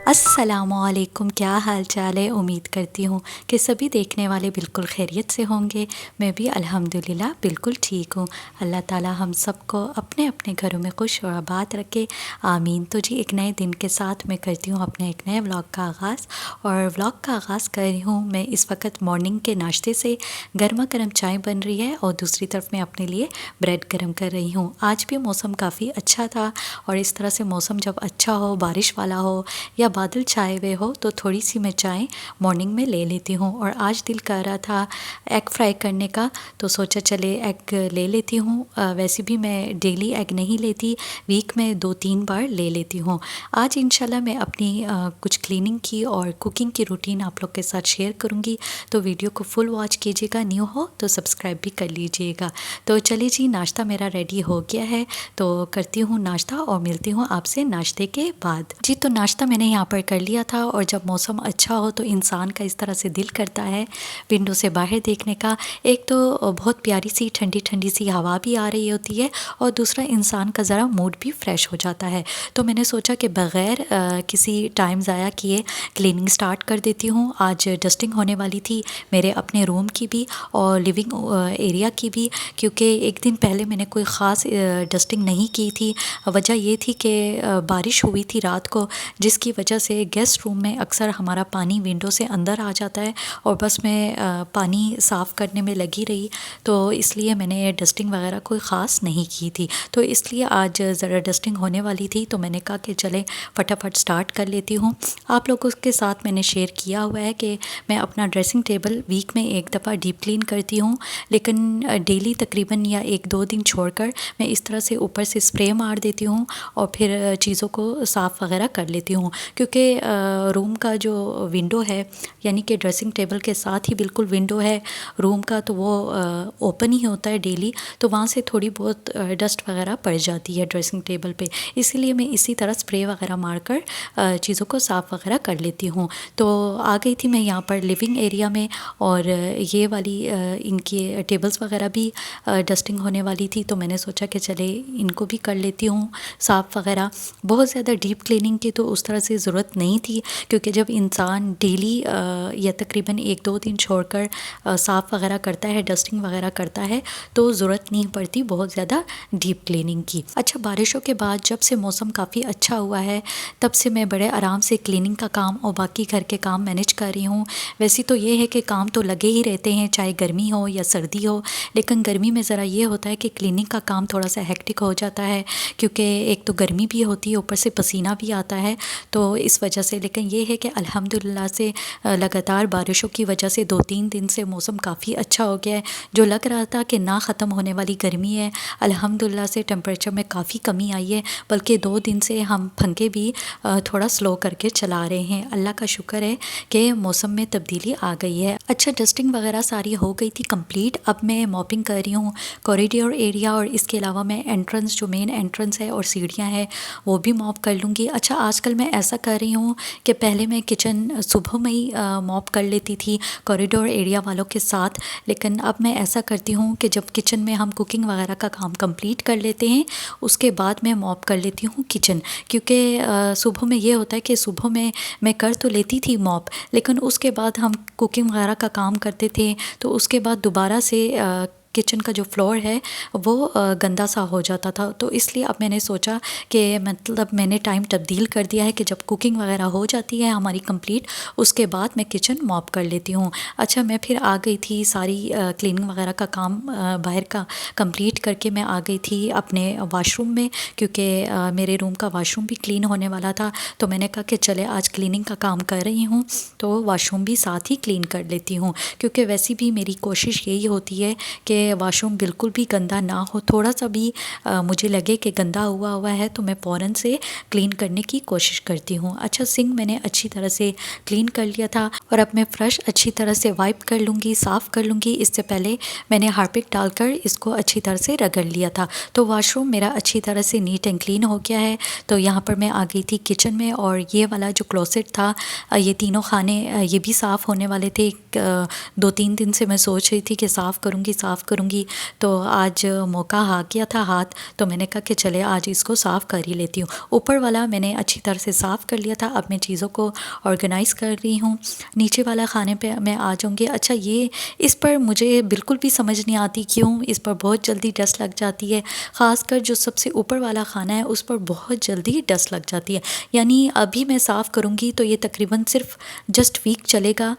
अस्सलामुअलैकुम, क्या हाल चाल है। उम्मीद करती हूँ कि सभी देखने वाले बिल्कुल खैरियत से होंगे। मैं भी अल्हम्दुलिल्लाह बिल्कुल ठीक हूँ। अल्लाह ताला हम सबको अपने अपने घरों में खुश और आबाद रखे, आमीन। तो जी एक नए दिन के साथ मैं करती हूँ अपने एक नए व्लॉग का आगाज़। और व्लॉग का आगाज़ कर रही हूँ मैं इस वक्त मॉर्निंग के नाश्ते से। गर्मा गर्म चाय बन रही है और दूसरी तरफ मैं अपने लिए ब्रेड गर्म कर रही हूँ। आज भी मौसम काफ़ी अच्छा था और इस तरह से मौसम जब अच्छा हो, बारिश वाला हो या बादल छाए हुए हो, तो थोड़ी सी मैं चाय मॉर्निंग में ले लेती हूँ। और आज दिल कर रहा था एग फ्राई करने का, तो सोचा चले एग ले लेती हूँ। वैसे भी मैं डेली एग नहीं लेती, वीक में 2-3 बार ले लेती हूँ। आज इंशाल्लाह मैं अपनी कुछ क्लीनिंग की और कुकिंग की रूटीन आप लोग के साथ शेयर करूँगी, तो वीडियो को फुल वॉच कीजिएगा। न्यू हो तो सब्सक्राइब भी कर लीजिएगा। तो चलिए जी, नाश्ता मेरा रेडी हो गया है, तो करती हूँ नाश्ता और मिलती हूँ आपसे नाश्ते के बाद। जी तो नाश्ता मैंने यहाँ पर कर लिया था। और जब मौसम अच्छा हो तो इंसान का इस तरह से दिल करता है विंडो से बाहर देखने का। एक तो बहुत प्यारी सी ठंडी ठंडी सी हवा भी आ रही होती है, और दूसरा इंसान का ज़रा मूड भी फ्रेश हो जाता है। तो मैंने सोचा कि बग़ैर किसी टाइम ज़ाया किए क्लीनिंग स्टार्ट कर देती हूँ। आज डस्टिंग होने वाली थी मेरे अपने रूम की भी और लिविंग एरिया की भी, क्योंकि एक दिन पहले मैंने कोई ख़ास डस्टिंग नहीं की थी। वजह ये थी कि बारिश हुई थी रात को, जिसकी वजह से गेस्ट रूम में अक्सर हमारा पानी विंडो से अंदर आ जाता है और बस मैं पानी साफ़ करने में लगी रही, तो इसलिए मैंने डस्टिंग वगैरह कोई ख़ास नहीं की थी। तो इसलिए आज ज़रा डस्टिंग होने वाली थी, तो मैंने कहा कि चले फटाफट स्टार्ट कर लेती हूँ। आप लोगों के साथ मैंने शेयर किया हुआ है कि मैं अपना ड्रेसिंग टेबल वीक में एक दफ़ा डीप क्लीन करती हूँ, लेकिन डेली तकरीबन या 1-2 दिन छोड़कर मैं इस तरह से ऊपर से स्प्रे मार देती हूँ और फिर चीज़ों को साफ़ वगैरह कर लेती हूँ। क्योंकि रूम का जो विंडो है, यानी कि ड्रेसिंग टेबल के साथ ही बिल्कुल विंडो है रूम का, तो वो ओपन ही होता है डेली, तो वहाँ से थोड़ी बहुत डस्ट वगैरह पड़ जाती है ड्रेसिंग टेबल पे। इसीलिए मैं इसी तरह स्प्रे वगैरह मारकर चीज़ों को साफ़ वगैरह कर लेती हूँ। तो आ गई थी मैं यहाँ पर लिविंग एरिया में, और ये वाली इनकी टेबल्स वगैरह भी डस्टिंग होने वाली थी, तो मैंने सोचा कि चले इनको भी कर लेती हूँ साफ़ वगैरह। बहुत ज़्यादा डीप क्लीनिंग की तो उस तरह से ज़रूरत नहीं थी, क्योंकि जब इंसान डेली या तकरीबन 1-2 दिन छोड़कर साफ़ वगैरह करता है, डस्टिंग वगैरह करता है, तो ज़रूरत नहीं पड़ती बहुत ज़्यादा डीप क्लीनिंग की। अच्छा, बारिशों के बाद जब से मौसम काफ़ी अच्छा हुआ है, तब से मैं बड़े आराम से क्लीनिंग का काम और बाकी घर के काम मैनेज कर रही हूँ। वैसे तो ये है कि काम तो लगे ही रहते हैं, चाहे गर्मी हो या सर्दी हो, लेकिन गर्मी में ज़रा ये होता है कि क्लीनिंग का काम थोड़ा सा हेक्टिक हो जाता है, क्योंकि एक तो गर्मी भी होती है, ऊपर से पसीना भी आता है, तो इस वजह से। लेकिन ये है कि अल्हम्दुलिल्लाह से लगातार बारिशों की वजह से 2-3 दिन से मौसम काफ़ी अच्छा हो गया है। जो लग रहा था कि ना ख़त्म होने वाली गर्मी है, अल्हम्दुलिल्लाह से टेम्परेचर में काफ़ी कमी आई है, बल्कि 2 दिन से हम पंखे भी थोड़ा स्लो करके चला रहे हैं। अल्लाह का शुक्र है कि मौसम में तब्दीली आ गई है। अच्छा, डस्टिंग वगैरह सारी हो गई थी कंप्लीट। अब मैं मॉपिंग कर रही हूँ कॉरिडोर एरिया, और इसके अलावा मैं एंट्रेंस, जो मेन एंट्रेंस है और सीढ़ियाँ हैं, वो भी मॉप कर लूँगी। अच्छा, आजकल मैं ऐसा कर रही हूँ कि पहले मैं किचन सुबह में ही मॉप कर लेती थी कॉरिडोर एरिया वालों के साथ, लेकिन अब मैं ऐसा करती हूँ कि जब किचन में हम कुकिंग वगैरह का काम कंप्लीट कर लेते हैं, उसके बाद मैं मॉप कर लेती हूँ किचन। क्योंकि सुबह में ये होता है कि सुबह में मैं कर तो लेती थी मॉप, लेकिन उसके बाद हम कुकिंग वगैरह का काम करते थे, तो उसके बाद दोबारा से किचन का जो फ्लोर है वो गंदा सा हो जाता था। तो इसलिए अब मैंने सोचा कि मतलब मैंने टाइम तब्दील कर दिया है कि जब कुकिंग वगैरह हो जाती है हमारी कंप्लीट, उसके बाद मैं किचन मॉप कर लेती हूँ। अच्छा, मैं फिर आ गई थी सारी क्लीनिंग वगैरह का काम बाहर का कंप्लीट करके मैं आ गई थी अपने वाशरूम में, क्योंकि मेरे रूम का वाशरूम भी क्लीन होने वाला था। तो मैंने कहा कि चले आज क्लीनिंग का काम कर रही हूँ तो वाशरूम भी साथ ही क्लीन कर लेती हूँ, क्योंकि वैसे भी मेरी कोशिश यही होती है कि वॉशरूम बिल्कुल भी गंदा ना हो। थोड़ा सा भी मुझे लगे कि गंदा हुआ है तो मैं फ़ौरन से क्लीन करने की कोशिश करती हूँ। अच्छा, सिंक मैंने अच्छी तरह से क्लीन कर लिया था, और अब मैं फ़्रेश अच्छी तरह से वाइप कर लूँगी, साफ़ कर लूँगी। इससे पहले मैंने हार्पिक डालकर इसको अच्छी तरह से रगड़ लिया था। तो वॉशरूम मेरा अच्छी तरह से नीट एंड क्लीन हो गया है। तो यहाँ पर मैं आ गई थी किचन में, और ये वाला जो क्लोसेट था, ये तीनों खाने ये भी साफ़ होने वाले थे। 2-3 दिन से मैं सोच रही थी कि साफ़ करूँगी करूँगी। तो आज मौका आ गया था हाथ, तो मैंने कहा कि चले आज इसको साफ़ कर ही लेती हूँ। ऊपर वाला मैंने अच्छी तरह से साफ़ कर लिया था। अब मैं चीज़ों को ऑर्गेनाइज़ कर रही हूँ। नीचे वाला खाने पे मैं आ जाऊँगी। अच्छा, ये इस पर मुझे बिल्कुल भी समझ नहीं आती क्यों इस पर बहुत जल्दी डस्ट लग जाती है। ख़ासकर जो सबसे ऊपर वाला खाना है उस पर बहुत जल्दी डस्ट लग जाती है। यानी अभी मैं साफ़ करूँगी तो ये तकरीबन सिर्फ जस्ट वीक चलेगा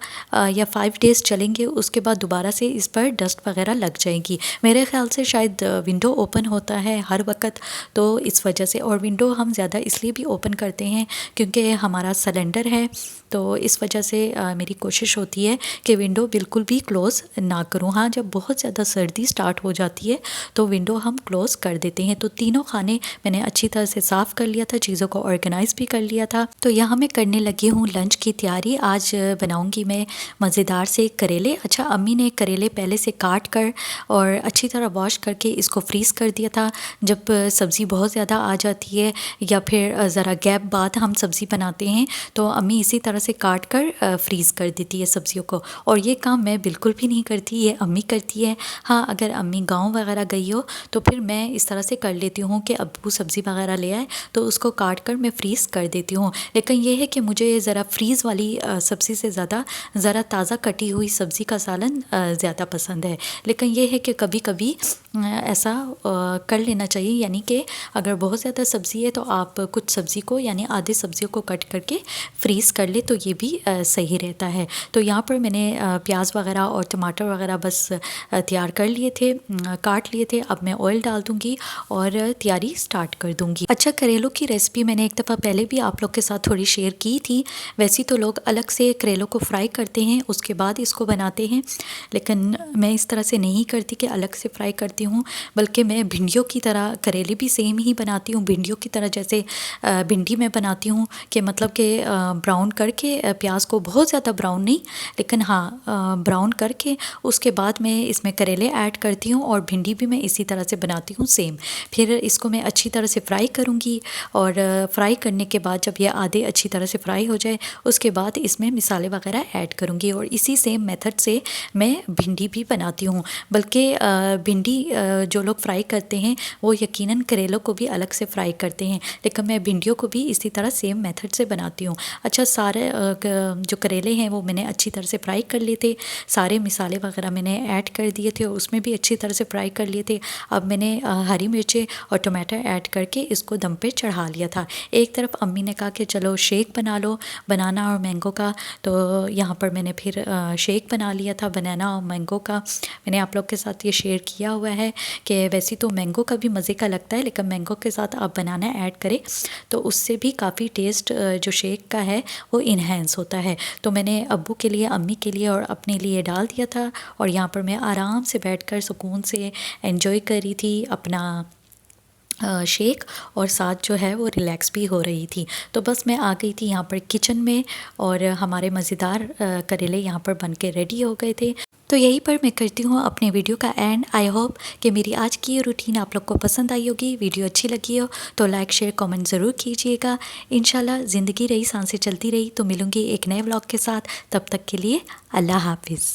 या 5 डेज़ चलेंगे, उसके बाद दोबारा से इस पर डस्ट वगैरह लग जाएगी। मेरे ख़्याल से शायद विंडो ओपन होता है हर वक्त, तो इस वजह से। और विंडो हम ज़्यादा इसलिए भी ओपन करते हैं क्योंकि हमारा सिलेंडर है, तो इस वजह से मेरी कोशिश होती है कि विंडो बिल्कुल भी क्लोज़ ना करूँ। हाँ, जब बहुत ज़्यादा सर्दी स्टार्ट हो जाती है तो विंडो हम क्लोज़ कर देते हैं। तो तीनों खाने मैंने अच्छी तरह से साफ़ कर लिया था, चीज़ों को ऑर्गेनाइज़ भी कर लिया था। तो यहाँ मैं करने लगी हूँ लंच की तैयारी। आज बनाऊँगी मैं मज़ेदार से करेले। अच्छा, अम्मी ने करेले पहले से काट कर और अच्छी तरह वॉश करके इसको फ्रीज़ कर दिया था। जब सब्ज़ी बहुत ज़्यादा आ जाती है या फिर ज़रा गैप बाद हम सब्ज़ी बनाते हैं तो अम्मी इसी तरह से काट कर फ्रीज़ कर देती है सब्ज़ियों को। और ये काम मैं बिल्कुल भी नहीं करती, ये अम्मी करती है। हाँ, अगर अम्मी गाँव वगैरह गई हो तो फिर मैं इस तरह से कर लेती हूँ कि अब्बू सब्ज़ी वगैरह ले आए तो उसको काट कर मैं फ्रीज़ कर देती हूँ। लेकिन ये है कि मुझे ज़रा फ्रीज़ वाली सब्ज़ी से ज़्यादा ज़रा ताज़ा कटी हुई सब्ज़ी का सालन ज़्यादा पसंद है। लेकिन ये है कि कभी कभी ऐसा कर लेना चाहिए, यानी कि अगर बहुत ज़्यादा सब्ज़ी है तो आप कुछ सब्ज़ी को यानी आधे सब्ज़ियों को कट करके फ्रीज़ कर ले तो ये भी सही रहता है। तो यहाँ पर मैंने प्याज वगैरह और टमाटर वगैरह बस तैयार कर लिए थे, काट लिए थे। अब मैं ऑयल डाल दूँगी और तैयारी स्टार्ट कर दूँगी। अच्छा, करेलों की रेसिपी मैंने एक दफ़ा पहले भी आप लोग के साथ थोड़ी शेयर की थी। वैसे तो लोग अलग से करेलों को फ्राई करते हैं उसके बाद इसको बनाते हैं, लेकिन मैं इस तरह से नहीं करती कि अलग से फ्राई करती हूँ, बल्कि मैं भिंडियों की तरह करेले भी सेम ही बनाती हूँ। भिंडियों की तरह जैसे भिंडी मैं बनाती हूँ कि मतलब कि ब्राउन करके प्याज को, बहुत ज़्यादा ब्राउन नहीं लेकिन हाँ ब्राउन करके उसके बाद मैं इसमें करेले ऐड करती हूँ और भिंडी भी मैं इसी तरह से बनाती हूँ सेम। फिर इसको मैं अच्छी तरह से फ्राई करूँगी और फ्राई करने के बाद जब ये आधे अच्छी तरह से फ्राई हो जाए उसके बाद इसमें मिसाले वगैरह ऐड करूँगी और इसी सेम मेथड से मैं भिंडी भी बनाती हूँ। बल्कि भिंडी जो लोग फ्राई करते हैं वो यकीनन करेलों को भी अलग से फ्राई करते हैं, लेकिन मैं भिंडियों को भी इसी तरह सेम मेथड से बनाती हूँ। अच्छा, सारे जो करेले हैं वो मैंने अच्छी तरह से फ्राई कर लिए थे, सारे मिसाले वगैरह मैंने ऐड कर दिए थे और उसमें भी अच्छी तरह से फ्राई कर लिए थे। अब मैंने हरी मिर्चें और टमाटर ऐड करके इसको दम पे चढ़ा लिया था। एक तरफ अम्मी ने कहा कि चलो शेक बना लो बनाना और मैंगो का, तो यहाँ पर मैंने फिर शेक बना लिया था बनाना और मैंगो का। मैंने आप लोग के साथ ये शेयर किया हुआ है कि वैसे तो मैंगो का भी मज़े का लगता है, लेकिन मैंगो के साथ आप बनाना ऐड करें तो उससे भी काफ़ी टेस्ट जो शेक का है वो इन्हेंस होता है। तो मैंने अब्बू के लिए, अम्मी के लिए और अपने लिए डाल दिया था और यहाँ पर मैं आराम से बैठकर सुकून से एंजॉय कर रही थी अपना शेक और साथ जो है वो रिलैक्स भी हो रही थी। तो बस मैं आ गई थी यहाँ पर किचन में और हमारे मज़ेदार करेले यहाँ पर बन के रेडी हो गए थे। तो यहीं पर मैं करती हूँ अपने वीडियो का एंड। आई होप कि मेरी आज की ये रूटीन आप लोग को पसंद आई होगी। वीडियो अच्छी लगी हो तो लाइक शेयर कमेंट ज़रूर कीजिएगा। इंशाल्लाह ज़िंदगी रही, सांसें चलती रही तो मिलूँगी एक नए व्लॉग के साथ। तब तक के लिए अल्लाह हाफिज़।